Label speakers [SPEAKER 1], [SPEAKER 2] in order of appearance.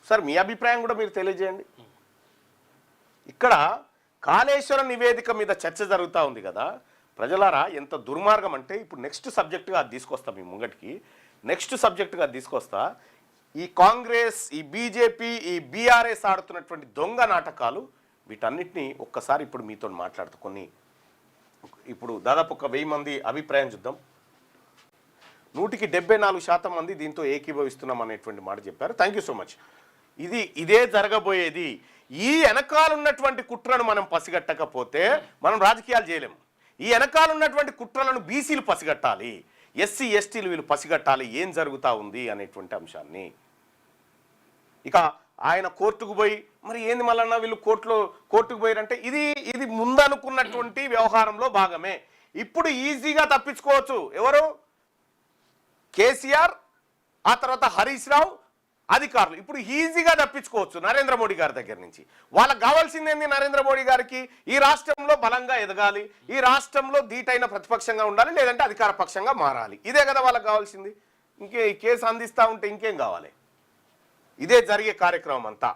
[SPEAKER 1] Sir మీ అభిప్రాయం కూడా మీరు తెలియజేయండి. ఇక్కడ కాళేశ్వరం నివేదిక మీద చర్చ జరుగుతూ ఉంది కదా ప్రజలారా, ఎంత దుర్మార్గం అంటే ఇప్పుడు నెక్స్ట్ సబ్జెక్టుగా అది తీసుకొస్తా మీ ముంగటికి. నెక్స్ట్ సబ్జెక్టుగా తీసుకొస్తా. ఈ కాంగ్రెస్, ఈ బీజేపీ, ఈ బీఆర్ఎస్ ఆడుతున్నటువంటి దొంగ నాటకాలు వీటన్నిటినీ ఒక్కసారి ఇప్పుడు మీతో మాట్లాడుతూ ఇప్పుడు దాదాపు ఒక 1000 మంది అభిప్రాయం చూద్దాం. 174% మంది దీంతో ఏకీభవిస్తున్నాం అనేటువంటి మాట చెప్పారు. Thank you so much. ఇదే జరగబోయేది. ఈ వెనకాలన్నటువంటి కుట్రను మనం పసిగట్టకపోతే మనం రాజకీయాలు చేయలేము. ఈ వెనకాలన్నటువంటి కుట్రలను బీసీలు పసిగట్టాలి, ఎస్సీ ఎస్టీలు వీళ్ళు పసిగట్టాలి ఏం జరుగుతూ ఉంది అనేటువంటి అంశాన్ని. ఇక ఆయన కోర్టుకు పోయి మరి ఏంది మళ్ళన్నా వీళ్ళు కోర్టుకు పోయారంటే ఇది ముందనుకున్నటువంటి వ్యవహారంలో భాగమే. ఇప్పుడు ఈజీగా తప్పించుకోవచ్చు. ఎవరు? కేసీఆర్, ఆ తర్వాత హరీష్ రావు, అధికారులు ఇప్పుడు ఈజీగా తప్పించుకోవచ్చు నరేంద్ర మోడీ గారి దగ్గర నుంచి. వాళ్ళకి కావాల్సిందేంది? నరేంద్ర మోడీ గారికి ఈ రాష్ట్రంలో బలంగా ఎదగాలి, ఈ రాష్ట్రంలో ధీటైన ప్రతిపక్షంగా ఉండాలి, లేదంటే అధికార పక్షంగా మారాలి. ఇదే కదా వాళ్ళకి కావాల్సింది. కేసు అందిస్తూ ఉంటే ఇంకేం కావాలి? ఇదే జరిగే కార్యక్రమం అంతా.